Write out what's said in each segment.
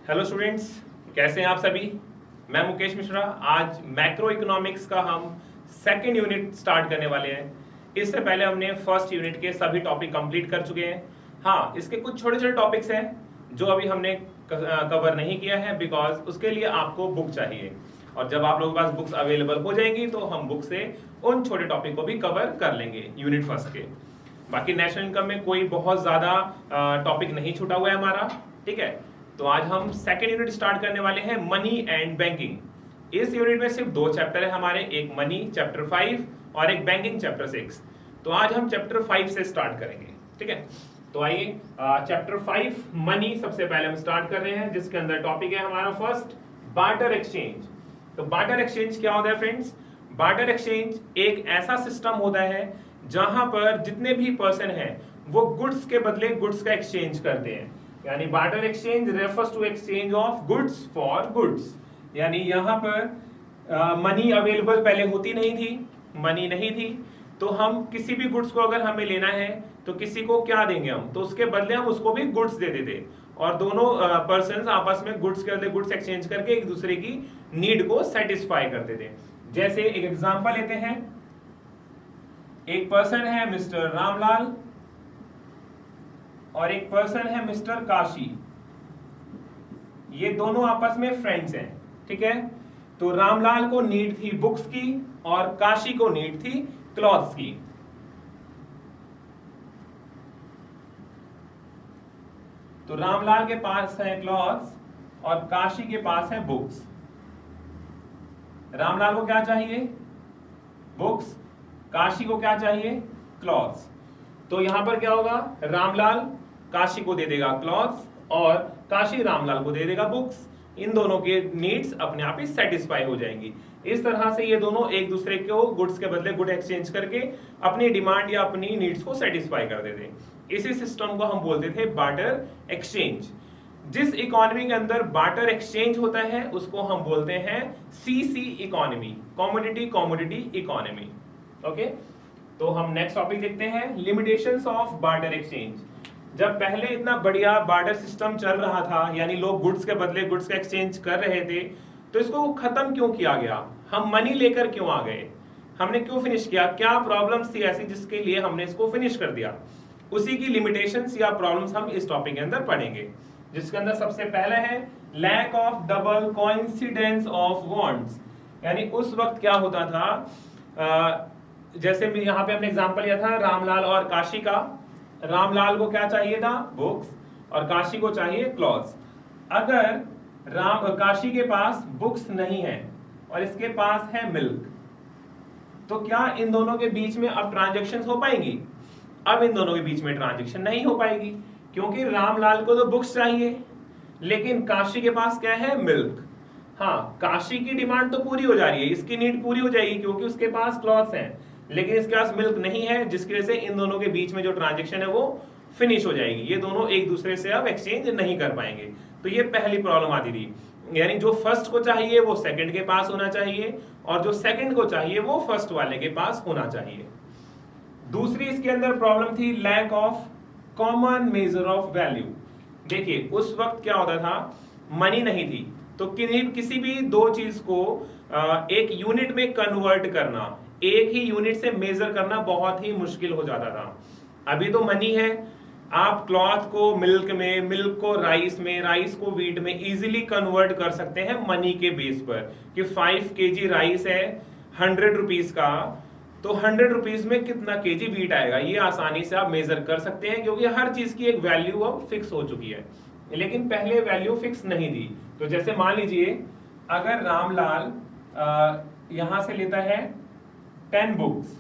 Hello students, कैसे हैं आप सभी। मैं मुकेश मिश्रा। आज मैक्रो इकोनॉमिक्स का हम सेकंड यूनिट स्टार्ट करने वाले हैं। इससे पहले हमने फर्स्ट यूनिट के सभी टॉपिक कंप्लीट कर चुके हैं। हाँ, इसके कुछ छोटे छोटे टॉपिक्स हैं जो अभी हमने कवर नहीं किया है, बिकॉज उसके लिए आपको बुक चाहिए, और जब आप लोगों के पास बुक्स अवेलेबल हो जाएंगी तो हम बुक से उन छोटे टॉपिक को भी कवर कर लेंगे यूनिट फर्स्ट के। बाकी नेशनल इनकम में कोई बहुत ज़्यादा टॉपिक नहीं छूटा हुआ है हमारा, ठीक है। तो आज हम सेकेंड यूनिट स्टार्ट करने वाले हैं, मनी एंड बैंकिंग। इस यूनिट में सिर्फ दो चैप्टर है हमारे, एक मनी चैप्टर 5 और एक बैंकिंग चैप्टर 6। तो आज हम चैप्टर 5 से स्टार्ट करेंगे, ठीक है। तो आइए चैप्टर 5 मनी सबसे पहले हम स्टार्ट कर रहे हैं, जिसके अंदर टॉपिक है हमारा फर्स्ट, बार्टर एक्सचेंज। तो बार्टर एक्सचेंज क्या होता है फ्रेंड्स? बार्टर एक्सचेंज एक ऐसा सिस्टम होता है जहां पर जितने भी पर्सन हैं वो गुड्स के बदले गुड्स का एक्सचेंज करते हैं। यानी barter exchange refers to exchange of goods for goods. यानी यहाँ पर मनी अवेलेबल पहले होती नहीं थी, मनी नहीं थी, तो हम किसी भी गुड्स को अगर हमें लेना है तो किसी को क्या देंगे हम, तो उसके बदले हम उसको भी गुड्स दे देते, और दोनों पर्सन्स आपस में गुड्स के बदले गुड्स एक्सचेंज करके एक दूसरे की नीड को सेटिस्फाई करते थे। जैसे एक एग्जांपल लेते हैं, एक पर्सन है मिस्टर रामलाल और एक पर्सन है मिस्टर काशी। ये दोनों आपस में फ्रेंड्स हैं, ठीक है। तो रामलाल को नीड थी बुक्स की और काशी को नीड थी क्लॉथ्स की। तो रामलाल के पास है क्लॉथ्स और काशी के पास है बुक्स। रामलाल को क्या चाहिए? बुक्स। काशी को क्या चाहिए? क्लॉथ्स। तो यहां पर क्या होगा, रामलाल काशी को दे देगा क्लॉथ्स और काशी रामलाल को दे देगा बुक्स। इन दोनों के नीड्स अपने आप ही सेटिस्फाई हो जाएंगी। इस तरह से ये दोनों एक दूसरे को गुड्स के बदले गुड एक्सचेंज करके अपनी डिमांड या अपनी नीड्स को सेटिस्फाई कर देते। इसी सिस्टम को हम बोलते थे बार्टर एक्सचेंज। जिस इकोनॉमी के अंदर बार्टर एक्सचेंज होता है उसको हम बोलते हैं CC economy, commodity commodity economy. Okay, तो हम नेक्स्ट टॉपिक देखते हैं, लिमिटेशंस ऑफ बार्टर एक्सचेंज। जब पहले इतना बढ़िया बार्टर सिस्टम चल रहा था, यानी लोग गुड्स के बदले गुड्स का एक्सचेंज कर रहे थे, तो इसको खत्म क्यों किया गया? हम मनी लेकर क्यों आ गए? हमने क्यों फिनिश किया? क्या प्रॉब्लम्स थी ऐसी जिसके लिए हमने इसको फिनिश कर दिया? उसी की लिमिटेशंस या प्रॉब्लम्स हम इस टॉपिक के अंदर पढ़ेंगे, जिसके अंदर सबसे पहले है lack of double coincidence of wants. यानी उस वक्त क्या होता था, जैसे यहाँ पे हमने एग्जांपल लिया था रामलाल और काशी का। रामलाल को क्या चाहिए था? बुक्स, और काशी को चाहिए क्लॉथ्स। अगर काशी के पास बुक्स नहीं है और इसके पास है मिल्क, तो क्या इन दोनों के बीच में अब ट्रांजैक्शन हो पाएंगी? अब इन दोनों के बीच में ट्रांजैक्शन नहीं हो पाएगी, क्योंकि रामलाल को तो बुक्स चाहिए लेकिन काशी के पास क्या है? मिल्क। हाँ, काशी की डिमांड तो पूरी हो जा रही है, इसकी नीड पूरी हो जाएगी क्योंकि उसके पास क्लॉथ्स हैं, लेकिन इसके पास मिल्क नहीं है, जिसकी वजह से इन दोनों के बीच में जो ट्रांजैक्शन है वो फिनिश हो जाएगी। ये दोनों एक दूसरे से अब एक्सचेंज नहीं कर पाएंगे। तो ये पहली प्रॉब्लम आती थी, यानी जो फर्स्ट को चाहिए वो सेकंड के पास होना चाहिए, और जो सेकंड को चाहिए वो फर्स्ट वाले के पास होना चाहिए। दूसरी इसके अंदर प्रॉब्लम थी lack of common measure of value. देखिए उस वक्त क्या होता था, मनी नहीं थी, तो किसी भी दो चीज को एक यूनिट में कन्वर्ट करना, एक ही यूनिट से मेजर करना बहुत ही मुश्किल हो जाता था। अभी तो मनी है, आप क्लॉथ को मिल्क में, मिल्क को राइस में, राइस को व्हीट में इजीली कन्वर्ट कर सकते हैं मनी के बेस पर, कि 5 kg राइस है 100 रुपीज का, तो 100 रुपीज में कितना केजी व्हीट आएगा, ये आसानी से आप मेजर कर सकते हैं, क्योंकि हर चीज की एक वैल्यू अब फिक्स हो चुकी है। लेकिन पहले वैल्यू फिक्स नहीं थी। तो जैसे मान लीजिए अगर रामलाल यहां से लेता है 10 बुक्स,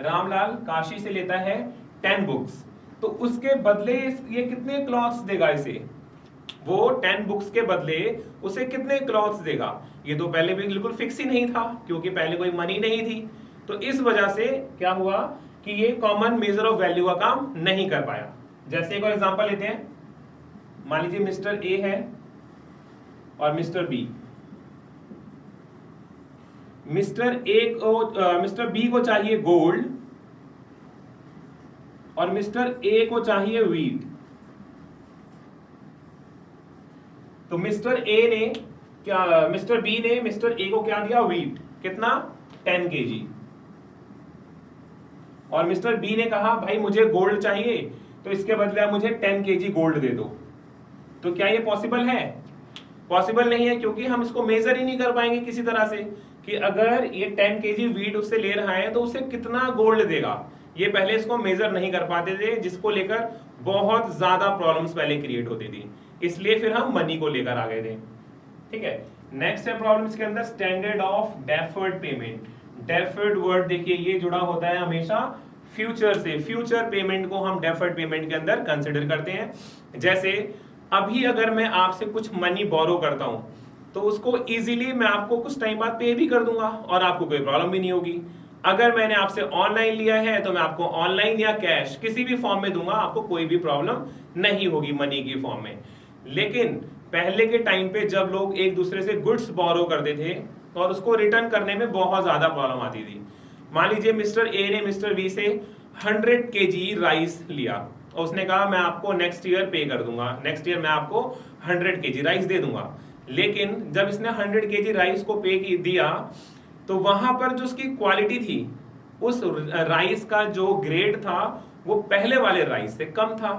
रामलाल काशी से लेता है 10 बुक्स, तो उसके बदले ये कितने क्लॉथ्स देगा इसे? वो 10 बुक्स के बदले उसे कितने क्लॉथ्स देगा? ये तो पहले भी बिल्कुल फिक्स ही नहीं था, क्योंकि पहले कोई मनी नहीं थी। तो इस वजह से क्या हुआ कि ये कॉमन मेजर ऑफ वैल्यू का काम नहीं कर पाया। जैसे एक और एग्जांपल लेते हैं, मान लीजिए मिस्टर ए है और मिस्टर बी। मिस्टर बी को चाहिए गोल्ड और मिस्टर ए को चाहिए व्हीट। तो मिस्टर बी ने मिस्टर ए को क्या दिया, व्हीट, कितना 10 kg, और मिस्टर बी ने कहा भाई मुझे गोल्ड चाहिए, तो इसके बदले आप मुझे 10 kg गोल्ड दे दो। तो क्या ये पॉसिबल है? पॉसिबल नहीं है, क्योंकि हम इसको मेजर ही नहीं कर पाएंगे किसी तरह से कि अगर ये 10 kg व्हीट उससे ले रहा है तो उसे कितना गोल्ड देगा। ये पहले इसको मेजर नहीं कर पाते थे, जिसको लेकर बहुत ज्यादा प्रॉब्लम्स पहले क्रिएट होती थी, इसलिए फिर हम मनी को लेकर आ गए थे। ठीक है, नेक्स्ट है प्रॉब्लम्स के अंदर standard of deferred payment. Deferred word देखिए ये जुड़ा होता है हमेशा फ्यूचर से, फ्यूचर पेमेंट को हम डेफर्ड पेमेंट के अंदर कंसिडर करते हैं। जैसे अभी अगर मैं आपसे कुछ मनी बोरो करता हूं तो उसको इजीली मैं आपको कुछ टाइम बाद पे भी कर दूंगा और आपको कोई प्रॉब्लम भी नहीं होगी। अगर मैंने आपसे ऑनलाइन लिया है तो मैं आपको ऑनलाइन या कैश किसी भी फॉर्म में दूंगा, आपको कोई भी प्रॉब्लम नहीं होगी मनी की फॉर्म में। लेकिन पहले के टाइम पे जब लोग एक दूसरे से गुड्स बोरो करते थे और उसको रिटर्न करने में बहुत ज्यादा प्रॉब्लम आती थी। मान लीजिए मिस्टर ए ने मिस्टर बी से 100 kg राइस लिया और उसने कहा मैं आपको नेक्स्ट ईयर पे कर दूंगा, नेक्स्ट ईयर मैं आपको 100 kg राइस दे दूंगा। लेकिन जब इसने 100 kg राइस को पे दिया तो वहां पर जो उसकी क्वालिटी थी, उस राइस का जो ग्रेड था वो पहले वाले राइस से कम था,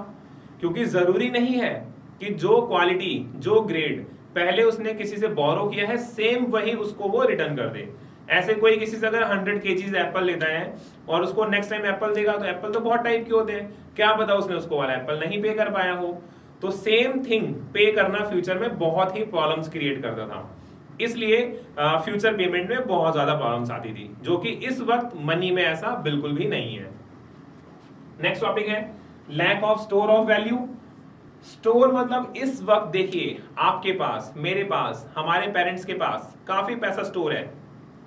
क्योंकि जरूरी नहीं है कि जो क्वालिटी जो ग्रेड पहले उसने किसी से बोरो किया है सेम वही उसको वो रिटर्न कर दे। ऐसे कोई किसी से अगर 100 kg एप्पल लेता है और उसको नेक्स्ट टाइम एप्पल देगा, तो एप्पल तो बहुत टाइप के होते हैं, क्या पता उसने उसको वाला एप्पल नहीं पे कर पाया हो। तो सेम थिंग पे करना फ्यूचर में बहुत ही प्रॉब्लम्स क्रिएट करता था, इसलिए फ्यूचर पेमेंट में बहुत ज्यादा प्रॉब्लम्स आती थी, जो कि इस वक्त मनी में ऐसा बिल्कुल भी नहीं है। नेक्स्ट टॉपिक है lack of store of value. Store मतलब इस वक्त देखिए आपके पास, मेरे पास, हमारे पेरेंट्स के पास काफी पैसा स्टोर है,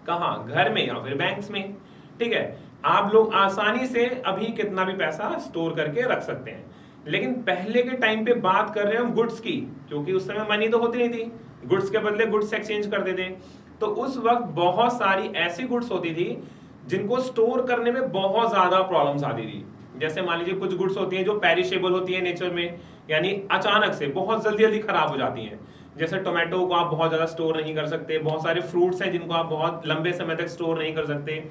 कहाँ, घर में या फिर बैंक्स में। ठीक है, आप लोग आसानी से अभी कितना भी पैसा स्टोर करके रख सकते हैं। लेकिन पहले के टाइम पे बात कर रहे हैं हम गुड्स की, क्योंकि उस समय मनी तो होती नहीं थी, गुड्स के बदले गुड्स एक्सचेंज करते थे। तो उस वक्त बहुत सारी ऐसी गुड्स होती थी जिनको स्टोर करने में बहुत ज्यादा प्रॉब्लम्स आती थी। जैसे मान लीजिए कुछ गुड्स होती हैं जो पेरिशेबल होती है नेचर में, यानी अचानक से बहुत जल्दी जल्दी खराब हो जाती हैं। जैसे टोमेटो को आप बहुत ज्यादा स्टोर नहीं कर सकते, बहुत सारे फ्रूट्स हैं जिनको आप बहुत लंबे समय तक स्टोर नहीं कर सकते।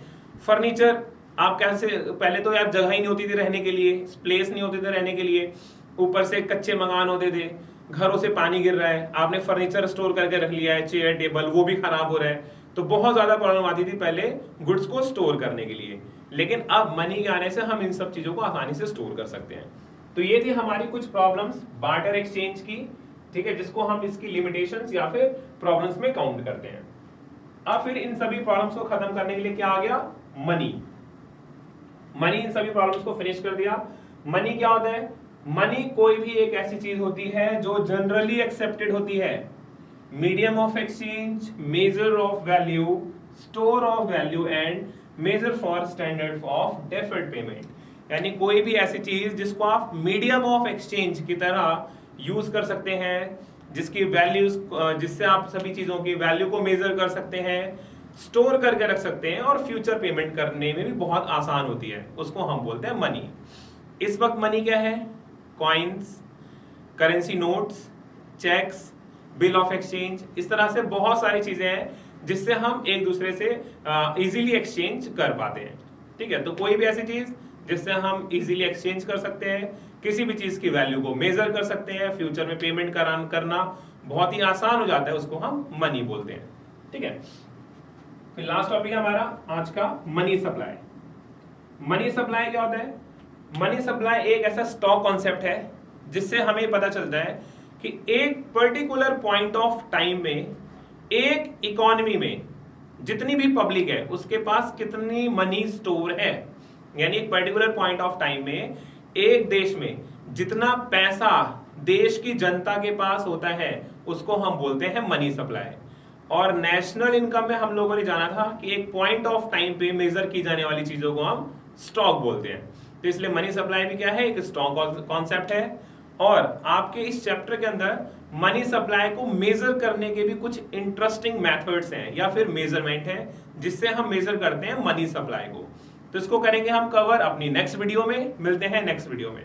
फर्नीचर आप कैसे, पहले तो यार जगह ही नहीं होती थी रहने के लिए, प्लेस नहीं होते थे रहने के लिए, ऊपर से कच्चे मकान होते थे, घरों से पानी गिर रहा है, आपने फर्नीचर स्टोर करके रख लिया है, चेयर टेबल, वो भी खराब हो रहा है। तो बहुत ज्यादा प्रॉब्लम आती थी पहले गुड्स को स्टोर करने के लिए। लेकिन अब मनी के आने से हम इन सब चीजों को आसानी से स्टोर कर सकते हैं। तो ये थी हमारी कुछ प्रॉब्लम्स बार्टर एक्सचेंज की, ठीक है, जिसको हम इसकी लिमिटेशंस या फिर प्रॉब्लम्स में काउंट करते हैं। अब फिर इन सभी प्रॉब्लम्स को खत्म करने के लिए क्या आ गया, मनी। मनी इन सभी प्रॉब्लम्स को फिनिश कर दिया। मनी क्या होता है? मनी कोई भी एक ऐसी चीज होती है जो जनरली एक्सेप्टेड होती है, medium of exchange, measure of value, store of value and measure for standard of deferred payment. यानी कोई भी ऐसी चीज जिसको आप मीडियम ऑफ एक्सचेंज की तरह यूज कर सकते हैं, जिसकी वैल्यूज, जिससे आप सभी चीजों की वैल्यू को मेजर कर सकते हैं, स्टोर करके रख सकते हैं और फ्यूचर पेमेंट करने में भी बहुत आसान होती है, उसको हम बोलते हैं मनी। इस वक्त मनी क्या है? Coins, currency notes, cheques, bill of exchange, इस तरह से बहुत सारी चीजें हैं जिससे हम एक दूसरे से इजीली एक्सचेंज कर पाते हैं। ठीक है, तो कोई भी ऐसी चीज जिससे हम इजीली एक्सचेंज कर सकते हैं, किसी भी चीज की वैल्यू को मेजर कर सकते हैं, फ्यूचर में पेमेंट करना बहुत ही आसान हो जाता है, उसको हम मनी बोलते हैं। ठीक है, फिर लास्ट टॉपिक है हमारा आज का मनी सप्लाई। मनी सप्लाई क्या होता है? मनी सप्लाई एक ऐसा स्टॉक कॉन्सेप्ट है जिससे हमें पता चलता है कि एक पर्टिकुलर पॉइंट ऑफ टाइम में एक इकोनॉमी में जितनी भी पब्लिक है उसके पास कितनी मनी स्टोर है। यानी एक पर्टिकुलर पॉइंट ऑफ टाइम में एक देश में जितना पैसा देश की जनता के पास होता है उसको हम बोलते हैं मनी सप्लाई। और नेशनल इनकम में हम लोगों ने जाना था कि एक पॉइंट ऑफ टाइम पे मेजर की जाने वाली चीजों को हम स्टॉक बोलते हैं। तो इसलिए मनी सप्लाई भी क्या है? एक स्टॉक कॉन्सेप्ट है। और आपके इस चैप्टर के अंदर मनी सप्लाई को मेजर करने के भी कुछ इंटरेस्टिंग मेथड्स हैं या फिर मेजरमेंट है जिससे हम मेजर करते हैं मनी सप्लाई को। तो इसको करेंगे हम कवर अपनी नेक्स्ट वीडियो में। मिलते हैं नेक्स्ट वीडियो में।